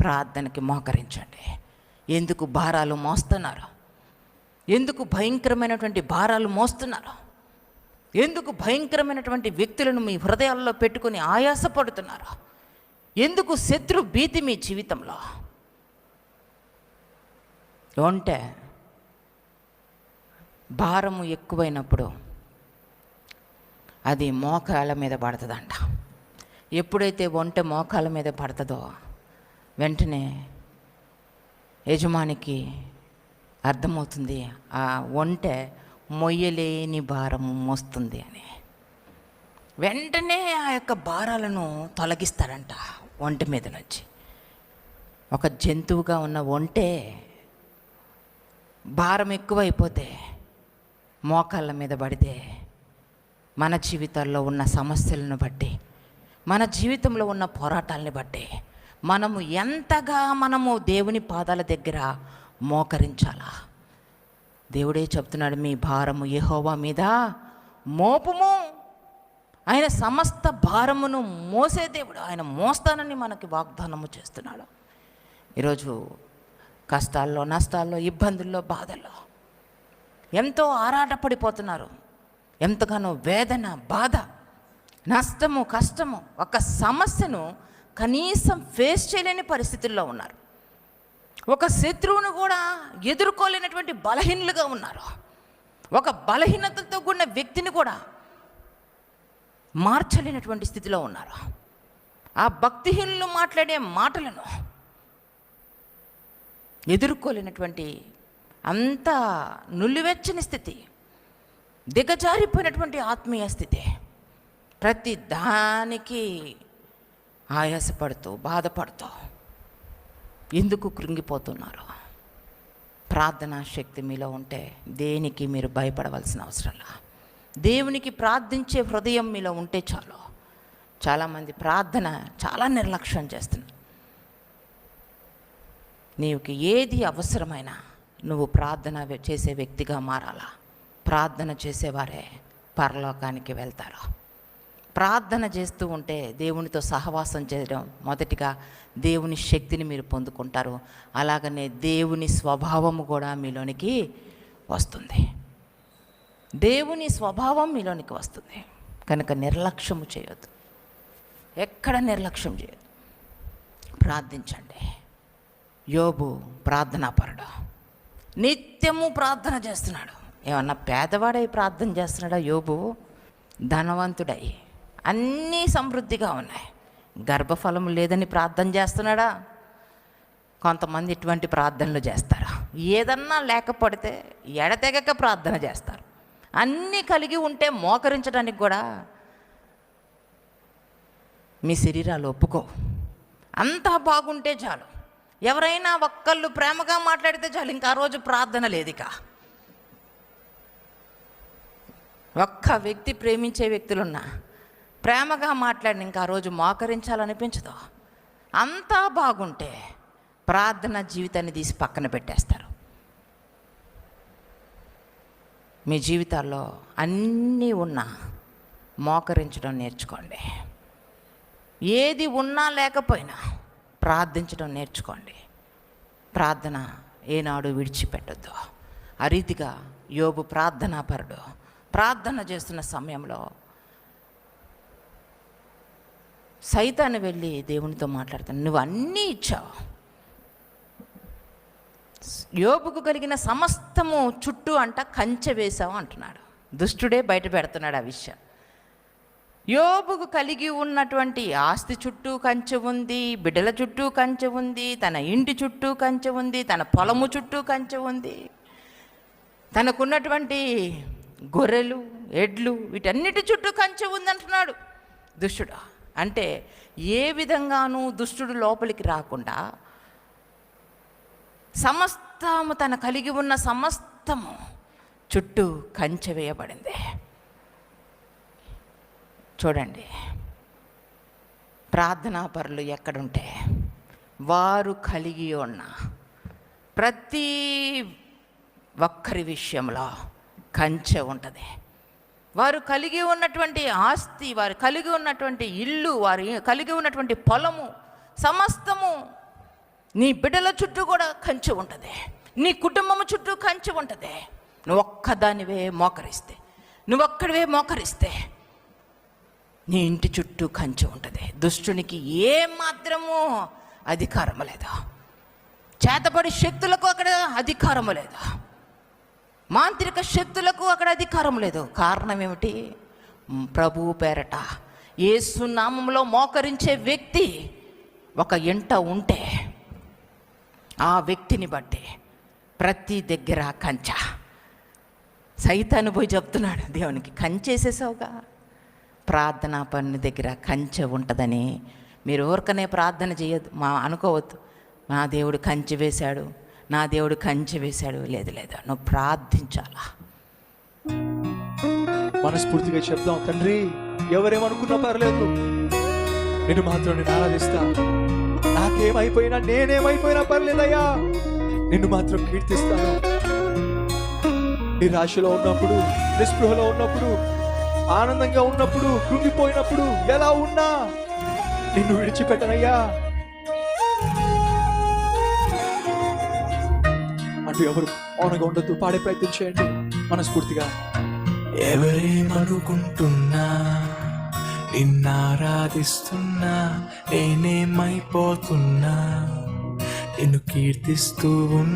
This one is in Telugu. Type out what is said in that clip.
ప్రార్థనకి మోకరించండి. ఎందుకు భారాలు మోస్తున్నారు? ఎందుకు భయంకరమైనటువంటి భారాలు మోస్తున్నారు? ఎందుకు భయంకరమైనటువంటి వ్యక్తులను మీ హృదయాల్లో పెట్టుకుని ఆయాసపడుతున్నారు? ఎందుకు శత్రు భీతి మీ జీవితంలో ఉంటే? భారము ఎక్కువైనప్పుడు అది మోకాళ్ళ మీద పడుతుందంట. ఎప్పుడైతే ఒంటె మోకాళ్ళ మీద పడుతుందో వెంటనే యజమానికి అర్థమవుతుంది ఆ ఒంటె మొయ్యలేని భారము మోస్తుంది అని. వెంటనే ఆ యొక్క భారాలను తొలగిస్తాడంట ఒంటె మీద నుంచి. ఒక జంతువుగా ఉన్న ఒంటె భారం ఎక్కువైపోతే మోకాళ్ళ మీద పడితే మన జీవితాల్లో ఉన్న సమస్యలను బట్టి, మన జీవితంలో ఉన్న పోరాటాలని బట్టి మనము దేవుని పాదాల దగ్గర మోకరించాలా? దేవుడే చెప్తున్నాడు, మీ భారము యెహోవా మీద మోపుము. ఆయన సమస్త భారమును మోసే దేవుడు. ఆయన మోస్తానని మనకి వాగ్దానము చేస్తున్నాడు. ఈరోజు కష్టాల్లో, నష్టాల్లో, ఇబ్బందుల్లో, బాధల్లో ఎంతో ఆరాటపడిపోతున్నారు. ఎంతగానో వేదన, బాధ, నష్టము, కష్టము, ఒక సమస్యను కనీసం ఫేస్ చేయలేని పరిస్థితుల్లో ఉన్నారు. ఒక శత్రువును కూడా ఎదుర్కోలేనటువంటి బలహీనులుగా ఉన్నారు. ఒక బలహీనతతో కూడిన వ్యక్తిని కూడా మార్చలేనటువంటి స్థితిలో ఉన్నారు. ఆ భక్తిహీనులు మాట్లాడే మాటలను ఎదుర్కోలేనటువంటి అంత నులివెచ్చని స్థితి, దిగజారిపోయినటువంటి ఆత్మీయ స్థితి. ప్రతి దానికి ఆయాసపడుతూ, బాధపడుతూ ఎందుకు కృంగిపోతున్నారు? ప్రార్థనా శక్తి మీలో ఉంటే దేనికి మీరు భయపడవలసిన అవసరంలా. దేవునికి ప్రార్థించే హృదయం మీలో ఉంటే చాలు. చాలామంది ప్రార్థన చాలా నిర్లక్ష్యం చేస్తున్నారు. నీకు ఏది అవసరమైనా నువ్వు ప్రార్థన చేసే వ్యక్తిగా మారాలా. ప్రార్థన చేసేవారే పరలోకానికి వెళ్తారు. ప్రార్థన చేస్తూ ఉంటే దేవునితో సహవాసం చేయడం, మొదటిగా దేవుని శక్తిని మీరు పొందుకుంటారు. అలాగనే దేవుని స్వభావము కూడా మీలోనికి వస్తుంది. దేవుని స్వభావం మీలోనికి వస్తుంది. కనుక నిర్లక్ష్యము చేయొద్దు, ఎక్కడ నిర్లక్ష్యం చేయొద్దు. ప్రార్థించండి. యోబు ప్రార్థనాపరుడు, నిత్యము ప్రార్థన చేస్తున్నాడు. ఏమన్నా పేదవాడై ప్రార్థన చేస్తున్నాడా యోబు? ధనవంతుడై అన్నీ సమృద్ధిగా ఉన్నాయి, గర్భఫలము లేదని ప్రార్థన చేస్తున్నాడా? కొంతమంది ఇటువంటి ప్రార్థనలు చేస్తారు. ఏదన్నా లేకపోతే ఎడతెగక ప్రార్థన చేస్తారు. అన్నీ కలిగి ఉంటే మోకరించడానికి కూడా మీ శరీరాలు ఒప్పుకో. అంతా బాగుంటే చాలు. ఎవరైనా ఒక్కళ్ళు ప్రేమగా మాట్లాడితే చాలు, ఇంకా ఆ రోజు ప్రార్థన లేదు. ఇక ఒక్క వ్యక్తి ప్రేమించే వ్యక్తులున్నా ప్రేమగా మాట్లాడిన ఇంకా ఆ రోజు మోకరించాలనిపించదు. అంతా బాగుంటే ప్రార్థన జీవితాన్ని తీసి పక్కన పెట్టేస్తారు. మీ జీవితాల్లో అన్నీ ఉన్నా మోకరించడం నేర్చుకోండి. ఏది ఉన్నా లేకపోయినా ప్రార్థించడం నేర్చుకోండి. ప్రార్థన ఏనాడు విడిచిపెట్టద్దు. ఆ రీతిగా యోబు ప్రార్థనాపరుడు ప్రార్థన చేస్తున్న సమయంలో సైతాను వెళ్ళి దేవునితో మాట్లాడుతాను, నువ్వు అన్నీ ఇచ్చావు, యోబుకు కలిగిన సమస్తము చుట్టూ అంట కంచె వేశావు అంటున్నాడు. దుష్టుడే బయట పెడుతున్నాడు ఆ విషయం. యోబుకు కలిగి ఉన్నటువంటి ఆస్తి చుట్టూ కంచె ఉంది, బిడ్డల చుట్టూ కంచె ఉంది, తన ఇంటి చుట్టూ కంచె ఉంది, తన పొలము చుట్టూ కంచె ఉంది, తనకున్నటువంటి గొర్రెలు, ఎడ్లు, వీటన్నిటి చుట్టూ కంచె ఉందంటున్నాడు దుష్టుడు. అంటే ఏ విధంగానూ దుష్టుడు లోపలికి రాకుండా సమస్తము, తన కలిగి ఉన్న సమస్తము చుట్టూ కంచె వేయబడింది. చూడండి, ప్రార్థనాపరులు ఎక్కడుంటే వారు కలిగి ఉన్న ప్రతి ఒక్కరి విషయంలో కంచె ఉంటుంది. వారు కలిగి ఉన్నటువంటి ఆస్తి, వారు కలిగి ఉన్నటువంటి ఇల్లు, వారు కలిగి ఉన్నటువంటి పొలము, సమస్తము నీ బిడ్డల చుట్టూ కూడా కంచె ఉంటుంది, నీ కుటుంబం చుట్టూ కంచె ఉంటుంది. నువ్వు ఒక్కదానివే మోకరిస్తే, నువ్వు ఒక్కడివే మోకరిస్తే నీ ఇంటి చుట్టూ కంచె ఉంటుంది. దుష్టునికి ఏ మాత్రము అధికారం లేదు, చేతబడి శక్తులకు అక్కడ అధికారము లేదు, మాంత్రిక శక్తులకు అక్కడ అధికారం లేదు. కారణం ఏమిటి? ప్రభువు పేరట యేసు నామములో మోకరించే వ్యక్తి ఒక ఇంట ఉంటే ఆ వ్యక్తిని బట్టి ప్రతి దగ్గర కంచె. సైతాను పోయి చెప్తున్నాడు దేవునికి, కంచేసేసావుగా. ప్రార్థనా పని దగ్గర కంచె ఉంటుందని మీరు ఊరకనే ప్రార్థన చేయొద్దు, అనుకోవద్దు నా దేవుడు కంచె వేశాడు, నా దేవుడు కంచె వేశాడు. లేదు, నువ్వు ప్రార్థించాలా. మనస్ఫూర్తిగా చెప్దాం, తండ్రి ఎవరేమనుకున్నా పర్లేదు, నేను మాత్రం నేను ఆరాధిస్తా. నాకేమైపోయినా, నేనేమైపోయినా పర్లేదయ్యా, నిన్ను మాత్రం కీర్తిస్తాను. నిరాశలో ఉన్నప్పుడు, నిస్పృహలో ఉన్నప్పుడు, ఆనందంగా ఉన్నప్పుడు, కృంగిపోయినప్పుడు, ఎలా ఉన్నా నిన్ను విడిచిపెట్టనయ్యా అంటూ ఎవరు మౌనంగా ఉండొద్దు. పాడే ప్రయత్నం చేయండి మనస్ఫూర్తిగా. ఎవరేమనుకుంటున్నా, నిన్నారాధిస్తున్నా, నేనేమైపోతున్నా, నిన్ను కీర్తిస్తూ ఉన్నా.